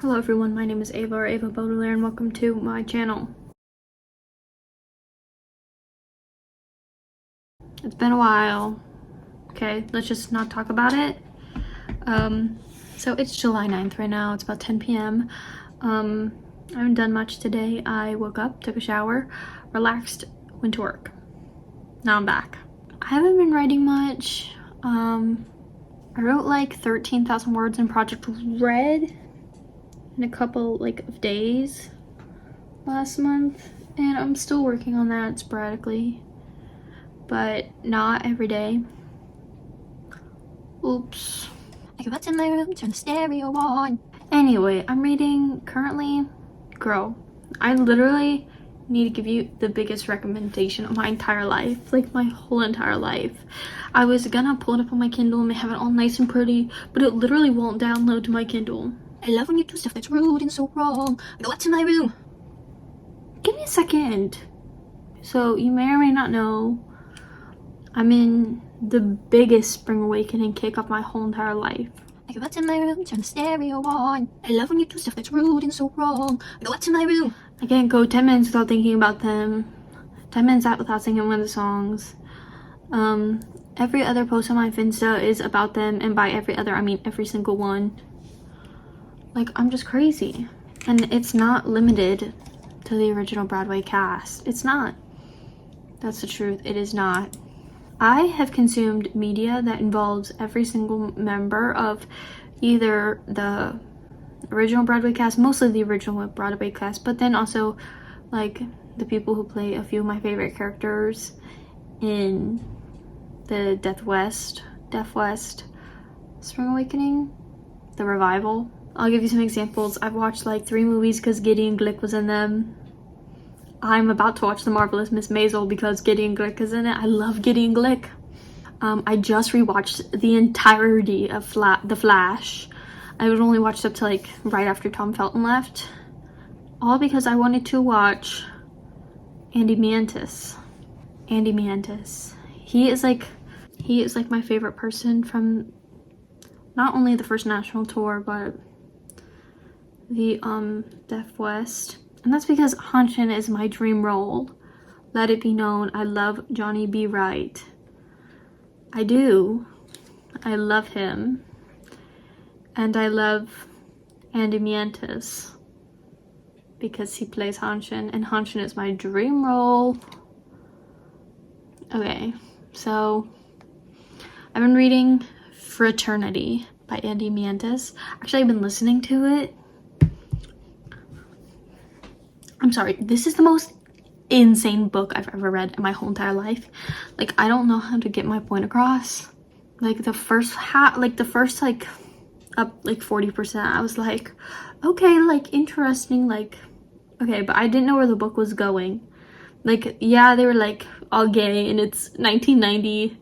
Hello everyone, my name is Ava or Ava Baudelaire and welcome to my channel. It's been a while. Okay, let's just not talk about it. So it's July 9th right now. It's about 10 p.m. I haven't done much today. I woke up, took a shower, relaxed, went to work. Now I'm back. I haven't been writing much. I wrote like 13,000 words in Project Red in a couple of days last month, and I'm still working on that sporadically, but not every day. Oops. I go back to my room, turn the stereo on. Anyway, I'm reading currently, girl, I literally need to give you the biggest recommendation of my entire life, like my whole entire life. I was gonna pull it up on my Kindle and have it all nice and pretty, but it literally won't download to my Kindle. I love when you do stuff that's rude and so wrong. Go back to my room. Give me a second. So you may or may not know, I'm in the biggest spring awakening kick of my whole entire life. I go back to my room, turn the stereo on. I love when you do stuff that's rude and so wrong. Go back to my room. I can't go 10 minutes without thinking about them. 10 minutes out without singing one of the songs. Every other post on my Finsta is about them, and by every other, I mean every single one. Like, I'm just crazy. And it's not limited to the original Broadway cast. It's not. That's the truth. It is not. I have consumed media that involves every single member of either the original Broadway cast, mostly the original Broadway cast, but then also like the people who play a few of my favorite characters in the Deaf West Spring Awakening, the revival. I'll give you some examples. I've watched like 3 movies because Gideon Glick was in them. I'm about to watch The Marvelous Miss Maisel because Gideon Glick is in it. I love Gideon Glick. I just rewatched the entirety of The Flash. I would only watched up to like right after Tom Felton left. All because I wanted to watch Andy Mantis. Andy Mantis. He is like my favorite person from not only the first national tour, but the Deaf West. And that's because Hanshin is my dream role. Let it be known, I love Johnny B. Wright. I do. I love him. And I love Andy Mientus because he plays Hanshin, and Hanshin is my dream role. Okay, so I've been reading Fraternity by Andy Mientus. Actually, I've been listening to it. I'm sorry, this is the most insane book I've ever read in my whole entire life. Like, I don't know how to get my point across. Like, the first up like 40%, I was like, okay, like, interesting, like, okay, but I didn't know where the book was going. Like, yeah, they were like all gay and it's 1990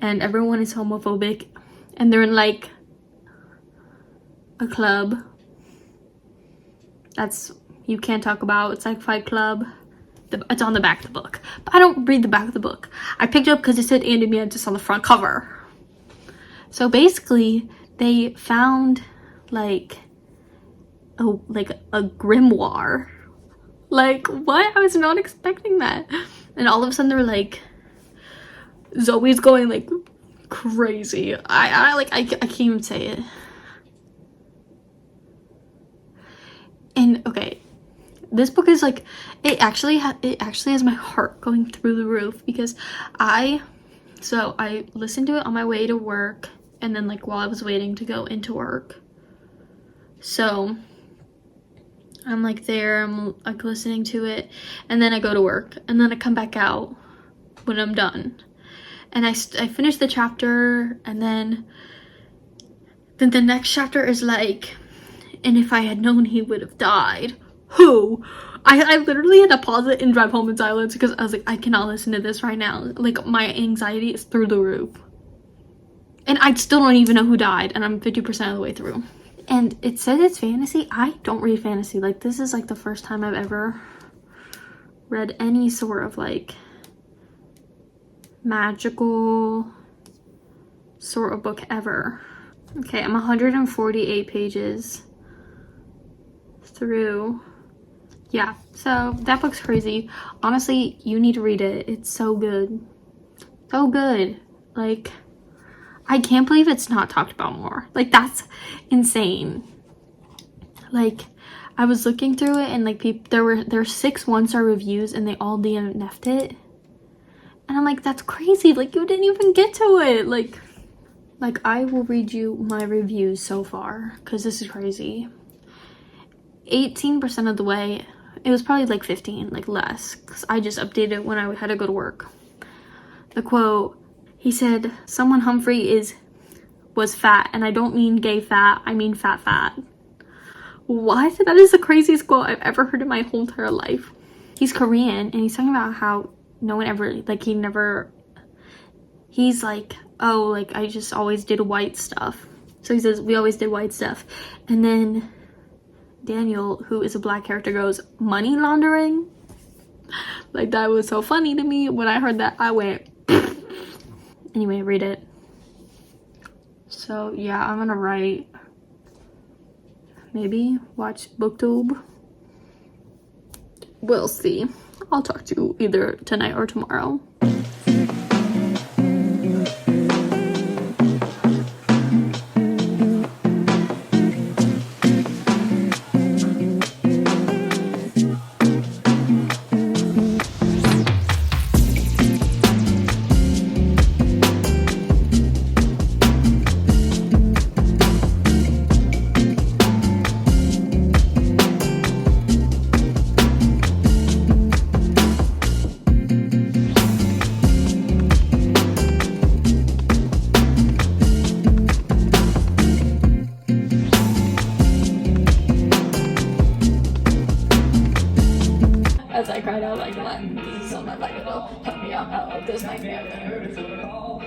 and everyone is homophobic and they're in like a club that's you can't talk about. It's like Fight Club. It's on the back of the book, but I don't read the back of the book. I picked it up because it said Andy Mantis on the front cover. So basically they found like a grimoire. Like, what? I was not expecting that. And all of a sudden they were like, Zoe's going like crazy. I can't even say it. And okay, this book is like, it actually has my heart going through the roof because I listened to it on my way to work and then like while I was waiting to go into work. So I'm like there, I'm like listening to it, and then I go to work, and then I come back out when I'm done. And I finish the chapter, and then the next chapter is like, and if I had known he would have died. Who? I literally had to pause it and drive home in silence because I was like, I cannot listen to this right now. Like, my anxiety is through the roof. And I still don't even know who died, and I'm 50% of the way through. And it says it's fantasy. I don't read fantasy. Like, this is like the first time I've ever read any sort of like magical sort of book ever. Okay, I'm 148 pages through. Yeah, so that book's crazy. Honestly, you need to read it. It's so good. So good. Like, I can't believe it's not talked about more. Like, that's insane. Like, I was looking through it and like there were 6 1-star reviews and they all DNF'd it. And I'm like, that's crazy. Like, you didn't even get to it. Like I will read you my reviews so far because this is crazy. 18% of the way, it was probably like 15, like less, because I just updated it when I had to go to work. The quote, he said, someone Humphrey was fat, and I don't mean gay fat, I mean fat. What? That is the craziest quote I've ever heard in my whole entire life. He's Korean, and he's talking about how no one ever, like, he's like, oh, like, I just always did white stuff. So he says, we always did white stuff. And then Daniel, who is a black character, goes, money laundering? Like, that was so funny to me. When I heard that, I went, anyway, read it. So, yeah, I'm gonna write, maybe watch BookTube. We'll see. I'll talk to you either tonight or tomorrow. As I cried out like Latin pieces on my Bible, help me out of this nightmare.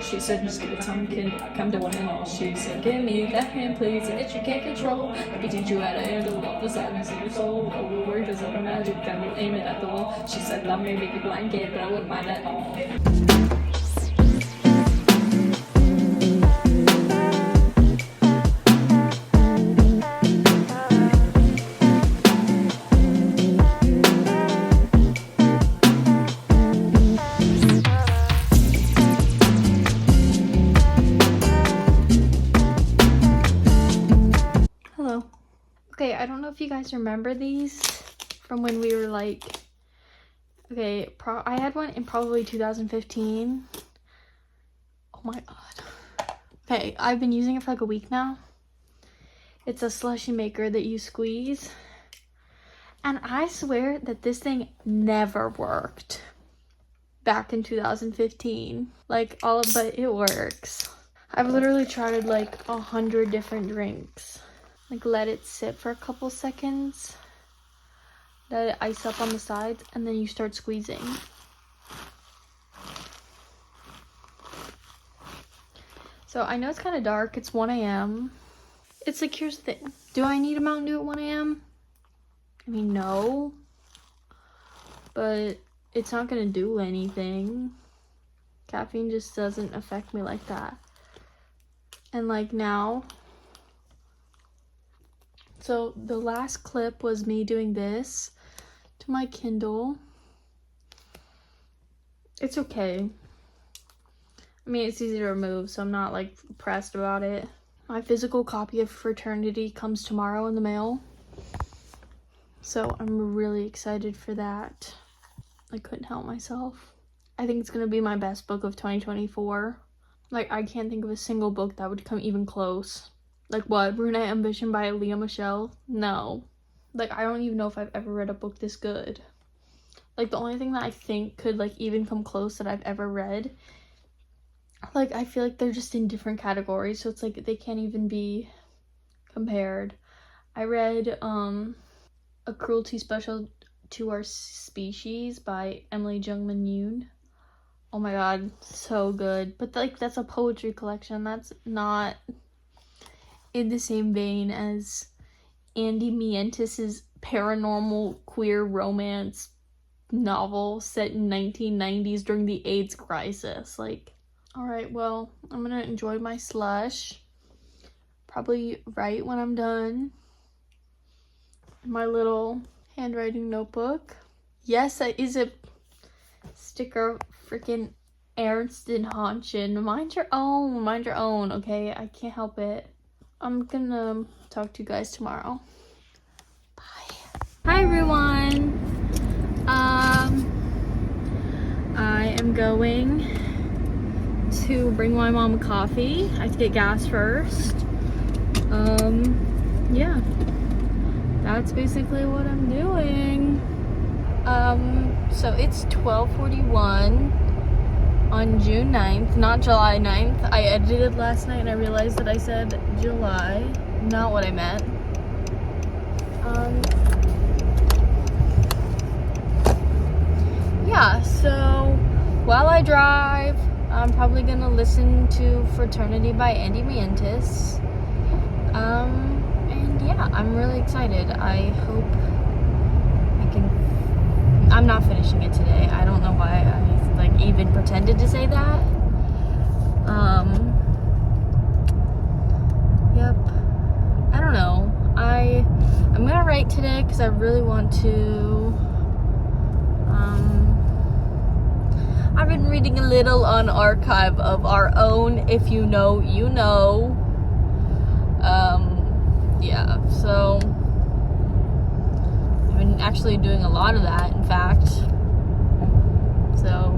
She said, just give it time, kid, come to one and all. She said, give me that hand, please, and that you can't control. Let me teach you how to handle all the sadness in your soul. Oh, the word is like a magic, then we'll aim it at the wall. She said, love me, make you blind, kid, but I wouldn't mind at all. Hello. Okay, I don't know if you guys remember these from when we were like, okay, I had one in probably 2015. Oh my god. Okay, I've been using it for like a week now. It's a slushy maker that you squeeze. And I swear that this thing never worked back in 2015. Like, but it works. I've literally tried like 100 different drinks. Like, let it sit for a couple seconds, let it ice up on the sides, and then you start squeezing. So I know it's kind of dark. It's 1 a.m. It's like, here's the thing. Do I need a Mountain Dew at 1 a.m.? I mean, no. But it's not going to do anything. Caffeine just doesn't affect me like that. And like now, so the last clip was me doing this to my Kindle. It's okay. I mean, it's easy to remove, so I'm not like pressed about it. My physical copy of Fraternity comes tomorrow in the mail. So I'm really excited for that. I couldn't help myself. I think it's gonna be my best book of 2024. Like, I can't think of a single book that would come even close. Like, what? Brunette Ambition by Leah Michelle? No. Like, I don't even know if I've ever read a book this good. Like, the only thing that I think could, like, even come close that I've ever read, like, I feel like they're just in different categories, so it's like they can't even be compared. I read, A Cruelty Special to Our Species by Emily Jungman Yoon. Oh my god, so good. But like, that's a poetry collection. That's not in the same vein as Andy Mientis's paranormal queer romance novel set in 1990s during the AIDS crisis. Like, alright, well, I'm gonna enjoy my slush. Probably write when I'm done. my little handwriting notebook. Yes, that is a sticker of freaking Ernst and Hanschen. Mind your own, okay? I can't help it. I'm gonna talk to you guys tomorrow. Bye. Hi everyone. I am going to bring my mom a coffee. I have to get gas first. Yeah. That's basically what I'm doing. So it's 12:41 on June 9th, not July 9th. I edited last night and I realized that I said July, not what I meant. Yeah, so while I drive, I'm probably gonna listen to Fraternity by Andy Mientis. And yeah, I'm really excited. I hope I can. I'm not finishing it today. I don't know why I like even pretended to say that. Yep. I don't know. I'm gonna write today because I really want to. I've been reading a little on Archive of Our Own. If you know, you know. Yeah, so I've been actually doing a lot of that, in fact. So,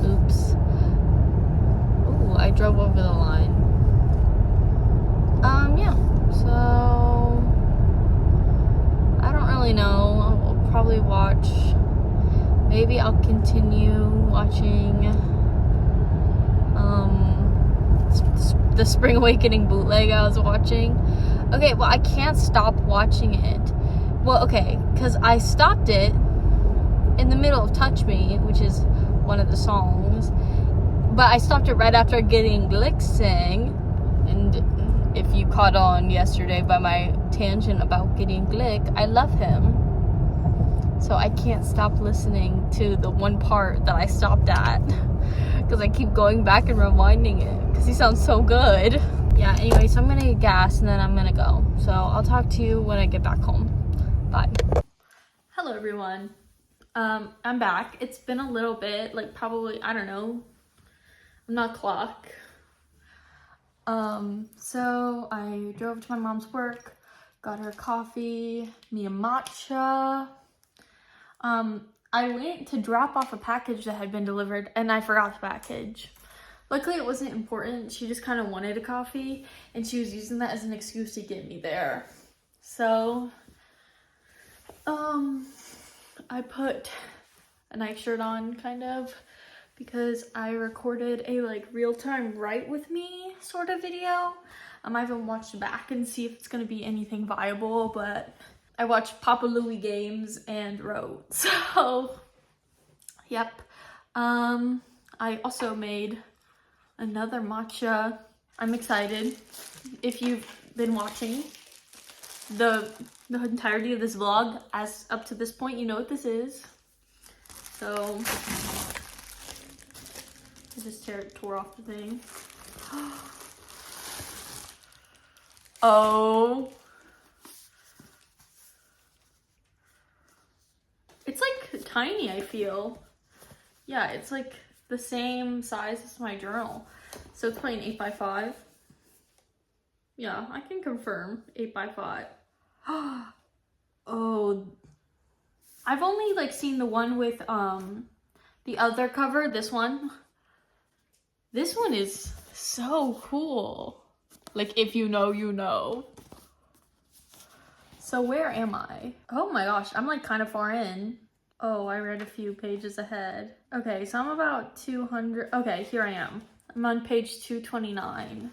oops. Ooh, I drove over the line. Yeah, so I don't really know. I'll probably watch. Maybe I'll continue watching the Spring Awakening bootleg I was watching. Okay, well, I can't stop watching it. Well, okay, because I stopped it in the middle of Touch Me, which is one of the songs, but I stopped it right after getting Glick sang. And if you caught on yesterday by my tangent about getting Glick, I love him. So I can't stop listening to the one part that I stopped at because I keep going back and rewinding it because he sounds so good. Yeah, anyway, so I'm gonna get gas and then I'm gonna go. So I'll talk to you when I get back home. Bye. Hello everyone. I'm back. It's been a little bit, like probably, I don't know. I'm not clock. So I drove to my mom's work, got her coffee, me a matcha. I went to drop off a package that had been delivered and I forgot the package. Luckily it wasn't important. She just kind of wanted a coffee and she was using that as an excuse to get me there. So, I put a nice shirt on kind of because I recorded a like real-time write with me sort of video. I haven't watched back and see if it's gonna be anything viable, but I watched Papa Louie games and wrote. So, yep. I also made another matcha. I'm excited. If you've been watching the entirety of this vlog as up to this point, you know what this is. So, I just tore off the thing. Oh. It's like tiny, I feel. Yeah, it's like the same size as my journal. So it's probably an 8x5. Yeah, I can confirm 8x5. Oh, I've only like seen the one with the other cover, this one. This one is so cool. Like, if you know, you know. So where am I? Oh my gosh, I'm like kind of far in. Oh, I read a few pages ahead. Okay, so I'm about 200. Okay, here I am. I'm on page 229.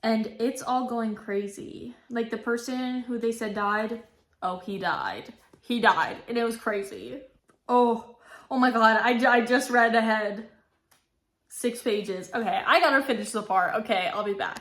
And it's all going crazy. Like the person who they said died, oh, he died. He died, and it was crazy. Oh my God, I just read ahead. 6 pages. Okay, I gotta finish the part. Okay, I'll be back.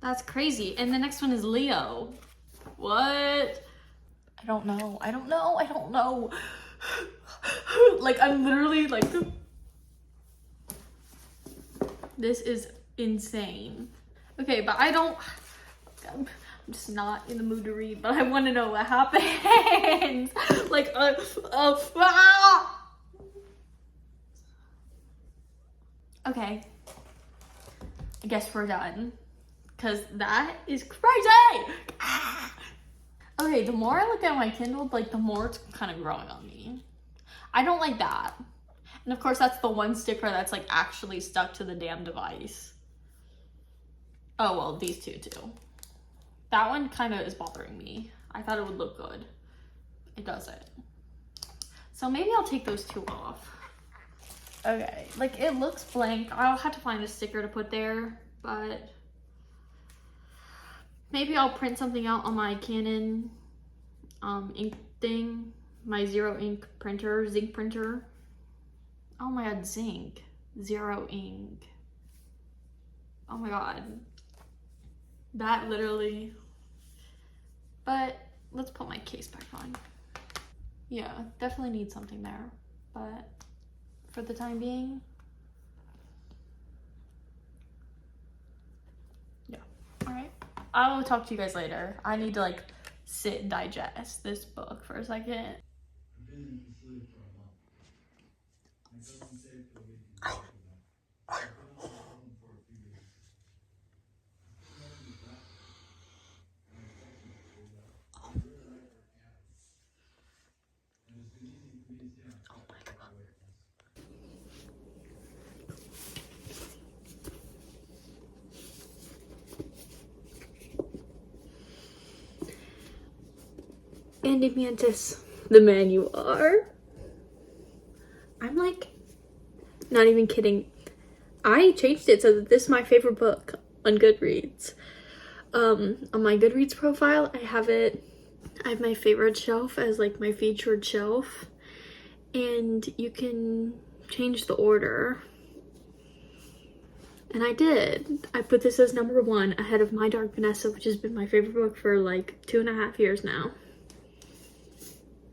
That's crazy. And the next one is Leo. What? I don't know. I don't know. I don't know. Like, I'm literally like, this is insane. Okay, but I'm just not in the mood to read, but I want to know what happens. Like, okay. I guess we're done. Because that is crazy. Okay, the more I look at my Kindle, like, the more it's kind of growing on me. I don't like that. And of course, that's the one sticker that's like actually stuck to the damn device. Oh, well, these two too. That one kind of is bothering me. I thought it would look good. It doesn't. So maybe I'll take those two off. Okay, like, it looks blank. I'll have to find a sticker to put there, but maybe I'll print something out on my Canon ink thing, my zero ink printer, zinc printer. Oh my god, zinc, zero ink. Oh my god, that literally. But let's put my case back on. Yeah, definitely need something there, but for the time being, yeah. All right, I will talk to you guys later. I need to like sit and digest this book for a second. Andy Mantis, the man you are. I'm like, not even kidding. I changed it so that this is my favorite book on Goodreads. On my Goodreads profile, I have my favorite shelf as like my featured shelf, and you can change the order. And I did. I put this as number 1 ahead of My Dark Vanessa, which has been my favorite book for like 2.5 years now.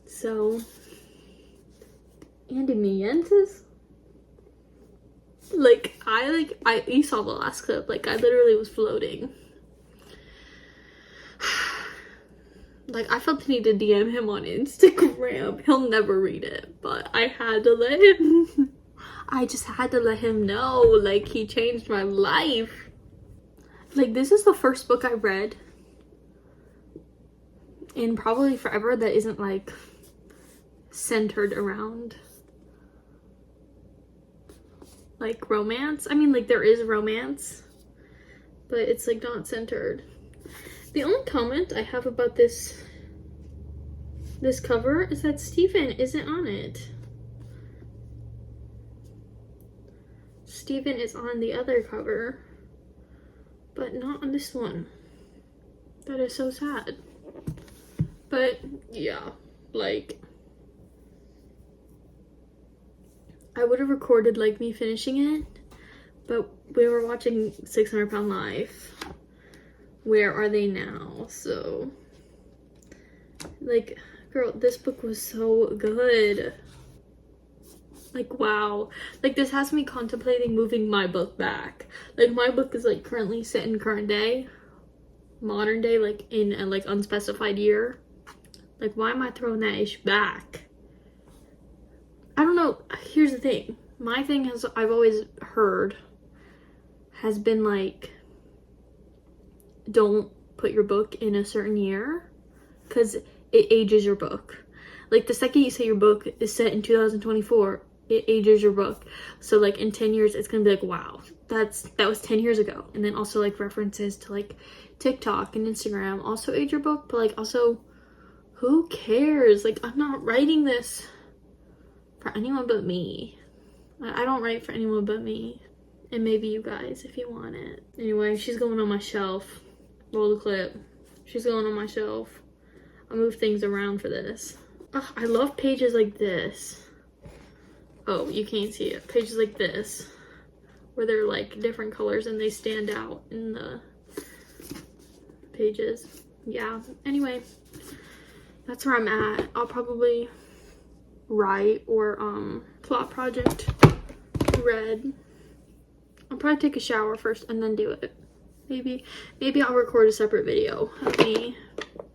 So, Andy Mientis? You saw the last clip, like, I literally was floating. Like, I felt the need to DM him on Instagram. He'll never read it, but I had to let him. I just had to let him know, like, he changed my life. Like, this is the first book I read in probably forever that isn't, like, centered around, like, romance. I mean, like, there is romance, but it's, like, not centered. The only comment I have about this cover is that Stephen isn't on it. Stephen is on the other cover, but not on this one. That is so sad. But yeah, like, I would have recorded like me finishing it, but we were watching 600 Pound Life. Where are they now? So, like, girl, this book was so good. Like, wow. Like, this has me contemplating moving my book back. Like, my book is, like, currently set in current day. Modern day, like, in a, like, unspecified year. Like, why am I throwing that ish back? I don't know. Here's the thing. My thing has, I've always heard, has been, like, don't put your book in a certain year, because it ages your book. Like, the second you say your book is set in 2024, it ages your book. So, like, in 10 years, it's gonna be like, wow, that was 10 years ago. And then also, like, references to, like, TikTok and Instagram also age your book, but, like, also, who cares? Like, I'm not writing this for anyone but me. I don't write for anyone but me. And maybe you guys, if you want it. Anyway, she's going on my shelf. Roll the clip. She's going on my shelf. I'll move things around for this. Oh, I love pages like this. Oh, you can't see it. Pages like this, where they're like different colors and they stand out in the pages. Yeah, anyway, that's where I'm at. I'll probably write or plot project read. I'll probably take a shower first and then do it. Maybe I'll record a separate video of me.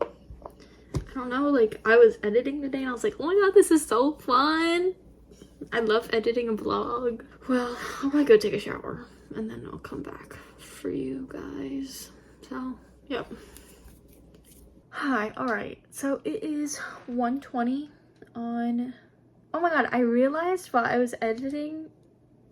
I don't know, like I was editing today and I was like, oh my god, this is so fun. I love editing a vlog. Well, I'll probably go take a shower and then I'll come back for you guys. So, yep. Hi, alright. So it is 1:20 on... Oh my god, I realized while I was editing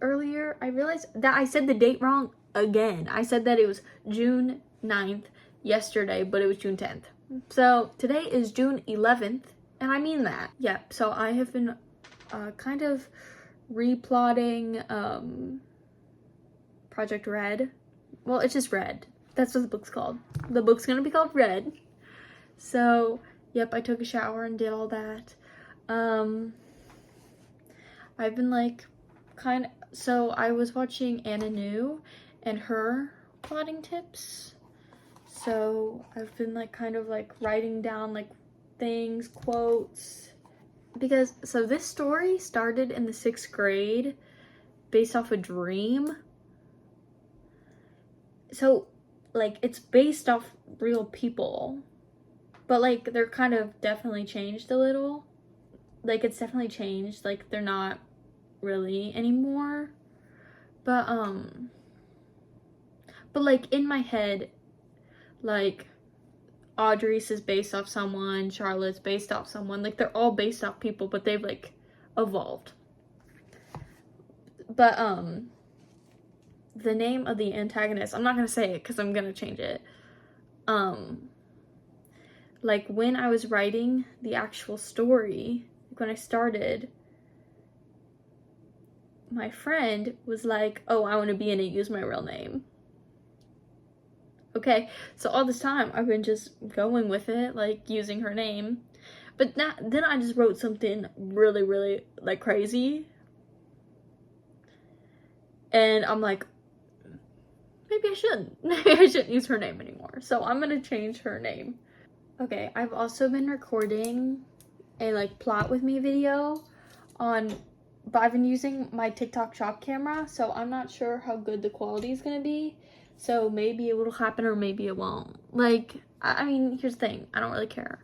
earlier, I realized that I said the date wrong again. I said that it was June 9th yesterday, but it was June 10th. So today is June 11th, and I mean that. Yep, so I have been kind of replotting Project Red. Well, it's just Red. That's what the book's called. The book's gonna be called Red. So, yep, I took a shower and did all that. I've been like so I was watching Anna New and her plotting tips. So I've been like kind of like writing down like things, quotes, because so this story started in the 6th grade based off a dream. So like it's based off real people, but like they're kind of definitely changed a little. Like it's definitely changed, like they're not really anymore, but like in my head, like Audrey's is based off someone, Charlotte's based off someone, like they're all based off people, but they've like evolved. But the name of the antagonist, I'm not gonna say it because I'm gonna change it. Like when I was writing the actual story, when I started, my friend was like, oh, I want to be in it, use my real name. Okay, so all this time I've been just going with it, like using her name, but then I just wrote something really, really like crazy, and I'm like, maybe I shouldn't. Maybe I shouldn't use her name anymore. So I'm gonna change her name. Okay, I've also been recording a like plot with me video but I've been using my TikTok shop camera, so I'm not sure how good the quality is gonna be. So maybe it will happen or maybe it won't. Like, I mean, here's the thing, I don't really care,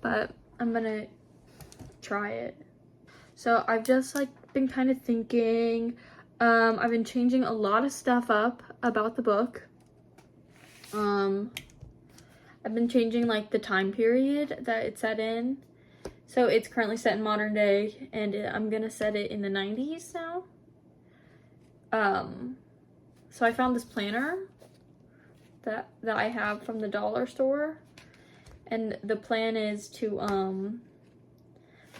but I'm gonna try it. So I've just like been kind of thinking, I've been changing a lot of stuff up about the book. I've been changing like the time period that it's set in. So it's currently set in modern day, and I'm gonna set it in the 90s now. So I found this planner that I have from the dollar store, and the plan is to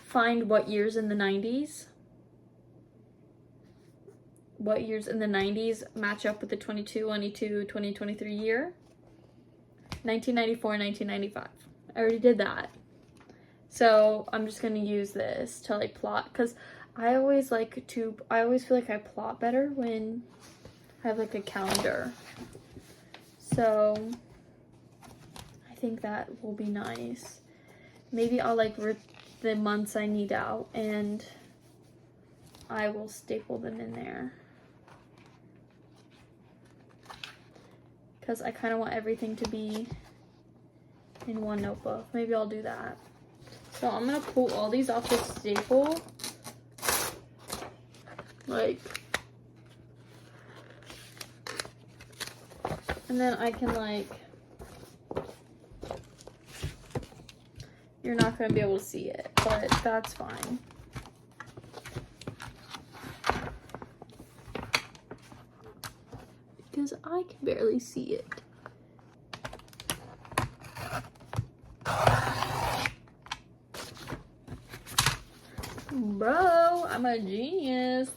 find what years in the 90s. What years in the 90s match up with the 2023 year. 1994, 1995. I already did that. So I'm just gonna use this to like plot, because I always feel like I plot better when I have like a calendar. So I think that will be nice. Maybe I'll like rip the months I need out and I will staple them in there, because I kind of want everything to be in one notebook. Maybe I'll do that. So I'm gonna pull all these off the staple, like, and then I can like, you're not gonna be able to see it, but that's fine. Because I can barely see it. Bro, I'm a genius.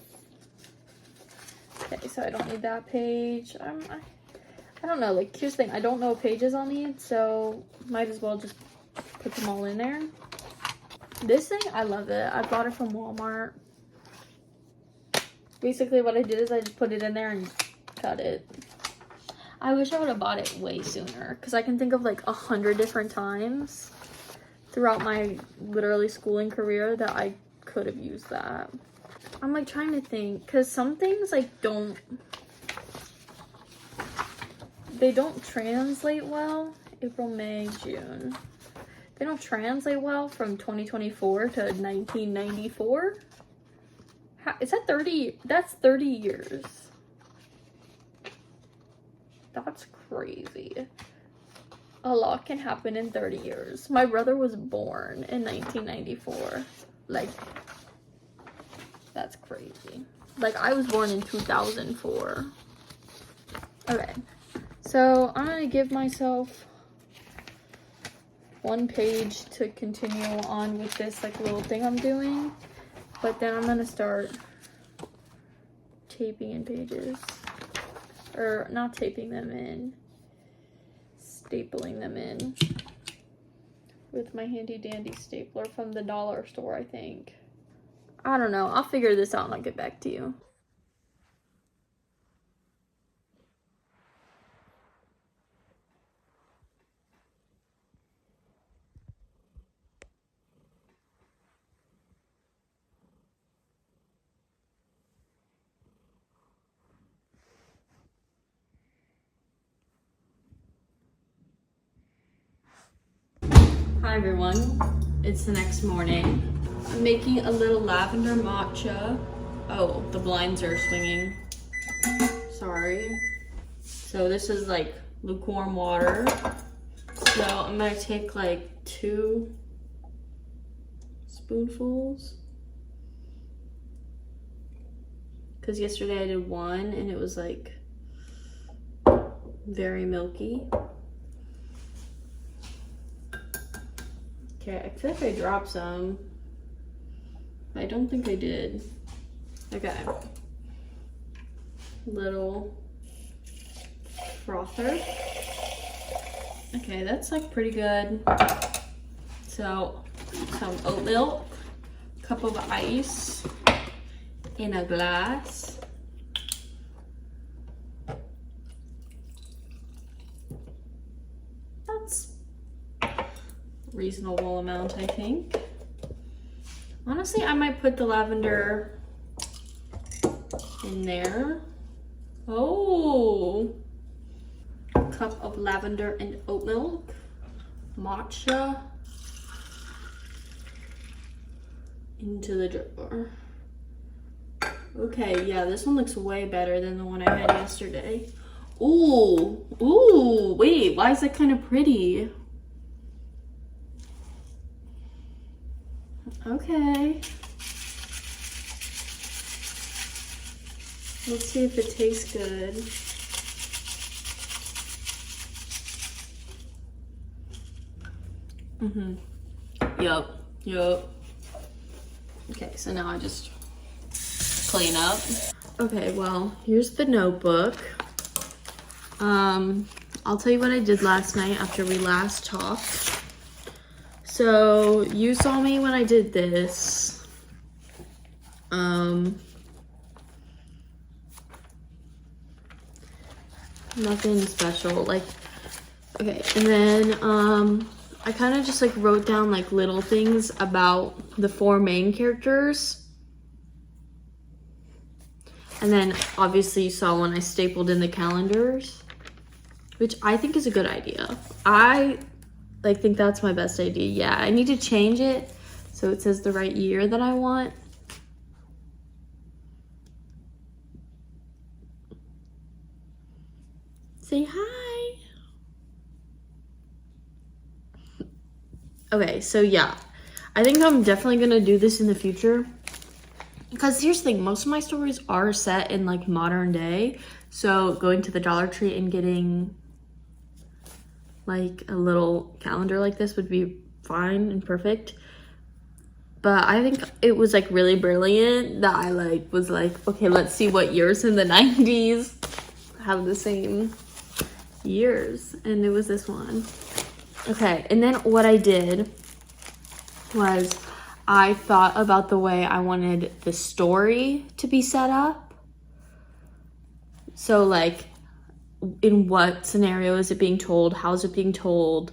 Okay, so I don't need that page. I don't know, like, here's the thing, I don't know what pages I'll need, so might as well just put them all in there. This thing, I love it. I bought it from Walmart. Basically what I did is I just put it in there and cut it. I wish I would have bought it way sooner because I can think of like 100 different times throughout my literally schooling career that I could have used that. I'm like trying to think because some things like they don't translate well. April, May, June. They don't translate well from 2024 to 1994. Is that 30? That's 30 years. That's crazy. A lot can happen in 30 years. My brother was born in 1994. Like, that's crazy. Like, I was born in 2004. Okay. So, I'm gonna give myself one page to continue on with this, like, little thing I'm doing. But then I'm gonna start taping in pages. Or, not taping them in. Stapling them in. With my handy dandy stapler from the dollar store, I think. I don't know. I'll figure this out and I'll get back to you. Hi everyone. It's the next morning. I'm making a little lavender matcha. Oh, the blinds are swinging. Sorry. So this is like lukewarm water. So I'm gonna take like 2 spoonfuls. Because yesterday I did 1 and it was like very milky. Okay, I feel like I dropped some. I don't think I did. Okay. Little frother. Okay, that's like pretty good. So, some oat milk, cup of ice in a glass. That's reasonable amount, I think. Honestly, I might put the lavender in there. Oh, cup of lavender and oat milk, matcha into the jar. Okay, yeah, this one looks way better than the one I had yesterday. Ooh, ooh, wait, why is that kind of pretty? Okay. Let's see if it tastes good. Yup. Okay, so now I just clean up. Okay, well, here's the notebook. I'll tell you what I did last night after we last talked. So you saw me when I did this. Nothing special. Like, okay, and then I kind of just like wrote down like little things about the 4 main characters. And then obviously you saw when I stapled in the calendars, which I think is a good idea. I like think that's my best idea. Yeah, I need to change it so it says the right year that I want. Say hi. Okay, so yeah, I think I'm definitely gonna do this in the future. Because here's the thing, most of my stories are set in like modern day. So going to the Dollar Tree and getting like a little calendar like this would be fine and perfect. But I think it was like really brilliant that I like was like, okay, let's see what years in the 90s have the same years. And it was this one. Okay, and then what I did was I thought about the way I wanted the story to be set up. So like in what scenario is it being told, how is it being told.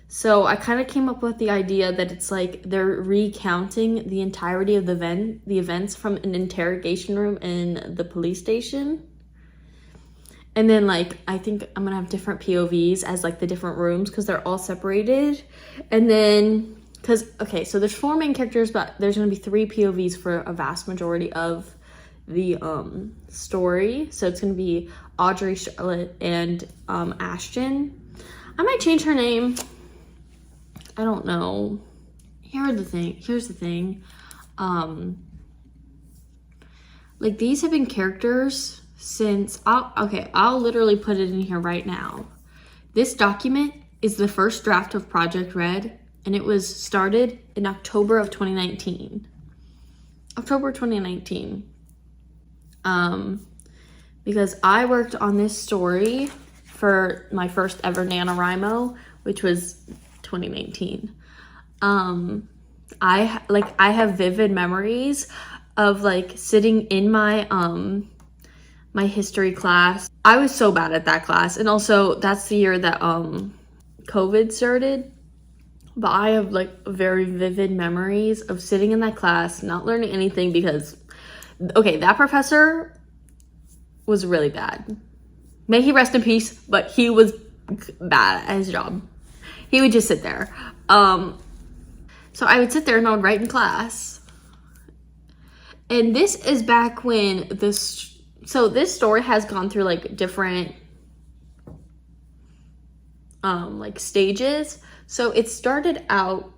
So I kind of came up with the idea that it's like they're recounting the entirety of the events from an interrogation room in the police station. And then like, I think I'm gonna have different POVs as like the different rooms because they're all separated. And then, okay, so there's 4 main characters, but there's gonna be 3 POVs for a vast majority of the story. So it's gonna be Audrey, Charlotte, and Ashton. I might change her name. I don't know. Here's the thing. Like, these have been characters since, I'll literally put it in here right now. This document is the first draft of Project Red, and it was started in October of 2019. October 2019. Because I worked on this story for my first ever NaNoWriMo, which was 2019. I have vivid memories of like sitting in my my history class. I was so bad at that class, and also that's the year that COVID started. But I have like very vivid memories of sitting in that class, not learning anything because, okay, that professor was really bad. May he rest in peace, but he was bad at his job. He would just sit there. So I would sit there and I would write in class. And this is back when this story has gone through like different like stages. So it started out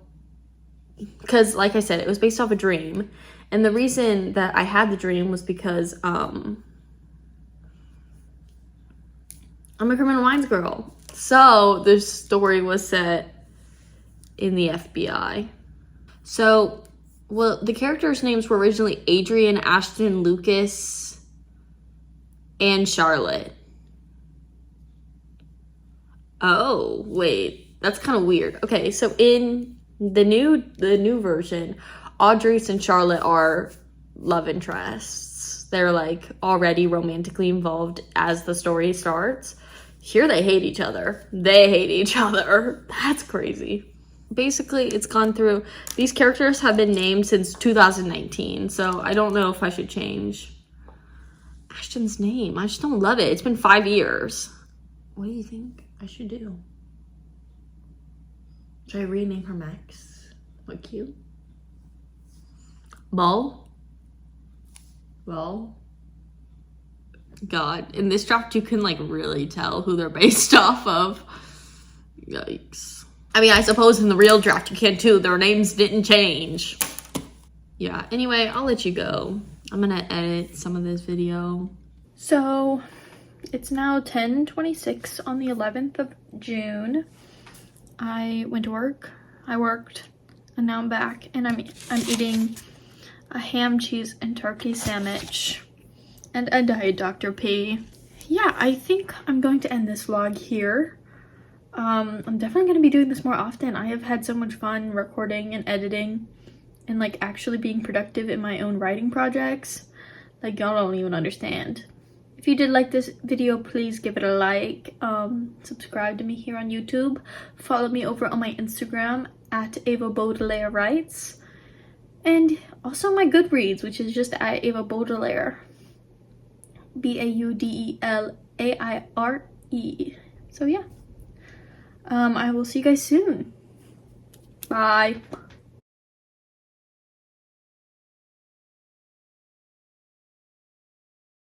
because, like I said, it was based off a dream. And the reason that I had the dream was because I'm a Criminal Minds girl. So the story was set in the FBI. So, well, the characters' names were originally Adrian, Ashton, Lucas, and Charlotte. Oh, wait. That's kind of weird. Okay, so in the new version, Audrey and Charlotte are love interests. They're like already romantically involved as the story starts. Here they hate each other. They hate each other. That's crazy. Basically, it's gone through, these characters have been named since 2019, so I don't know if I should change Ashton's name. I just don't love it. It's been 5 years. What do you think I should do? Should I rename her Max? What, cute? Ball? Well, God, in this draft you can like really tell who they're based off of. Yikes. I mean, I suppose in the real draft you can too. Their names didn't change. Yeah, anyway, I'll let you go. I'm gonna edit some of this video. So, it's now 10:26 on the 11th of June. I went to work, I worked, and now I'm back, and I'm eating a ham, cheese, and turkey sandwich, and a Diet Dr. P. Yeah, I think I'm going to end this vlog here. I'm definitely going to be doing this more often. I have had so much fun recording and editing and like actually being productive in my own writing projects. Like, y'all don't even understand. If you did like this video, please give it a like. Subscribe to me here on YouTube. Follow me over on my Instagram at Ava Baudelaire Writes. And also my Goodreads, which is just at Ava Baudelaire. Baudelaire. So yeah. I will see you guys soon. Bye.